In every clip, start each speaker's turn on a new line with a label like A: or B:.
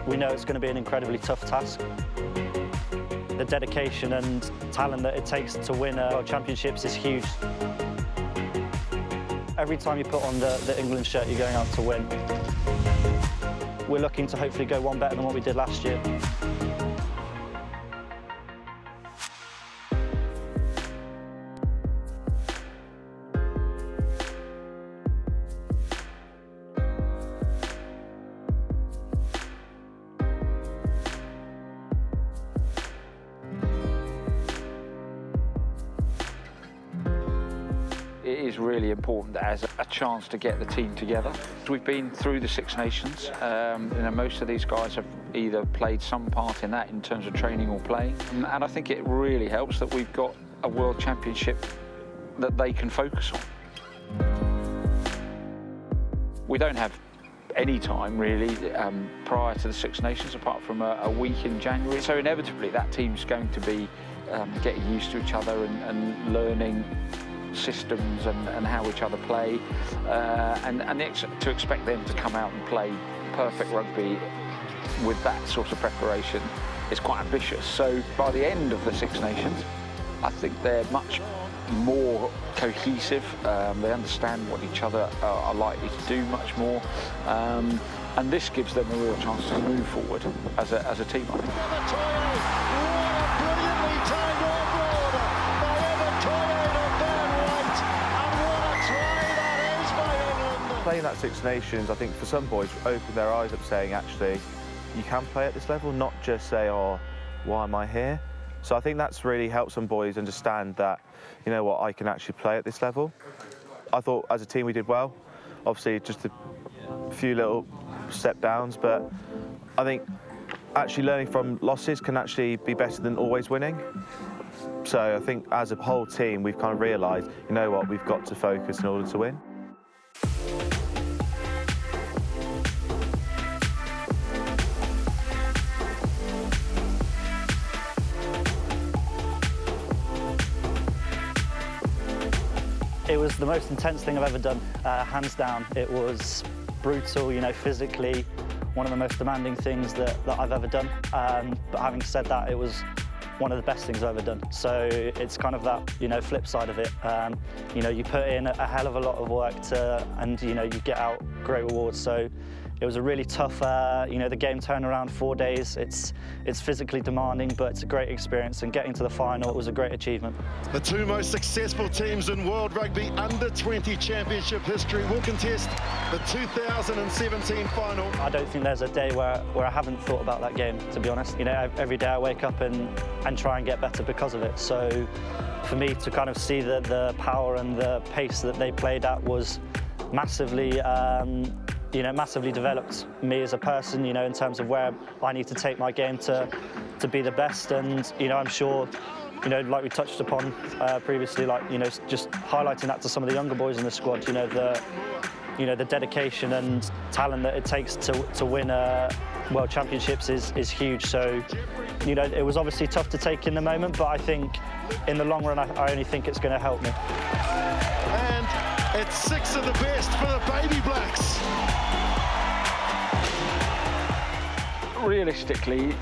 A: We know it's going to be an incredibly tough task. The dedication and talent that it takes to win World Championships is huge. Every time you put on the England shirt, you're going out to win. We're looking to hopefully go one better than what we did last year.
B: It is really important as a chance to get the team together. We've been through the Six Nations. Most of these guys have either played some part in that in terms of training or playing. And I think it really helps that we've got a World Championship that they can focus on. We don't have any time really prior to the Six Nations apart from a week in January. So inevitably that team's going to be getting used to each other and learning systems and how each other play, to expect them to come out and play perfect rugby with that sort of preparation is quite ambitious. So by the end of the Six Nations, I think they're much more cohesive. They understand what each other are likely to do much more, and this gives them a real chance to move forward as a team, I think.
C: Playing that Six Nations, I think for some boys, opened their eyes up saying, actually, you can play at this level, not just say, oh, why am I here? So I think that's really helped some boys understand that, you know what, I can actually play at this level. I thought as a team we did well. Obviously, just a few little step downs, but I think actually learning from losses can actually be better than always winning. So I think as a whole team, we've kind of realised, you know what, we've got to focus in order to win.
A: It was the most intense thing I've ever done, hands down. It was brutal, you know, physically, one of the most demanding things that I've ever done. But having said that, it was one of the best things I've ever done. So it's kind of that, you know, flip side of it. You know, you put in a hell of a lot of work and, you know, you get out great rewards. So it was a really tough, you know, the game turned around 4 days. It's physically demanding, but it's a great experience, and getting to the final was a great achievement.
D: The two most successful teams in World Rugby Under-20 Championship history will contest the 2017 final.
A: I don't think there's a day where I haven't thought about that game, to be honest. You know, every day I wake up and try and get better because of it. So for me to kind of see the power and the pace that they played at was massively, you know, massively developed me as a person, you know, in terms of where I need to take my game to be the best. And, you know, I'm sure, you know, like we touched upon previously, like, you know, just highlighting that to some of the younger boys in the squad, you know, the dedication and talent that it takes to win World Championships is huge. So, you know, it was obviously tough to take in the moment, but I think in the long run, I only think it's going to help me.
D: And it's 6 of the best for the Baby Blacks.
B: Realistically,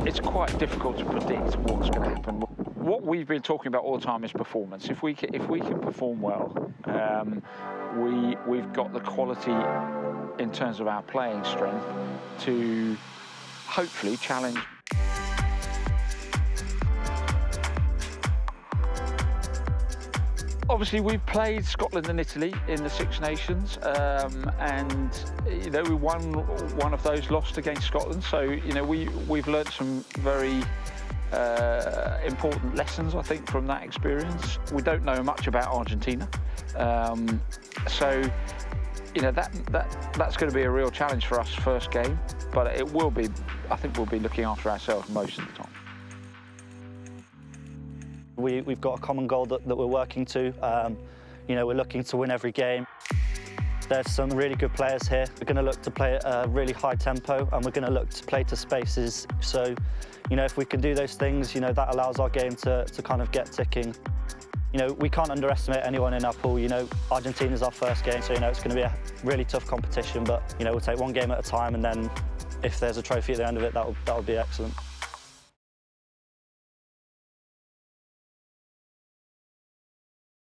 B: it's quite difficult to predict what's going to happen. What we've been talking about all the time is performance. If we can perform well, we've got the quality in terms of our playing strength to hopefully challenge. Obviously, we've played Scotland and Italy in the Six Nations, and you know, we won one of those, lost against Scotland. So you know, we've learnt some very important lessons, I think, from that experience. We don't know much about Argentina, so you know that's going to be a real challenge for us first game. But it will be. I think we'll be looking after ourselves most of the time.
A: We've got a common goal that we're working to. You know, we're looking to win every game. There's some really good players here. We're going to look to play at a really high tempo, and we're going to look to play to spaces. So, you know, if we can do those things, you know, that allows our game to kind of get ticking. You know, we can't underestimate anyone in our pool. You know, Argentina's our first game, so, you know, it's going to be a really tough competition, but, you know, we'll take one game at a time, and then if there's a trophy at the end of it, that'll be excellent.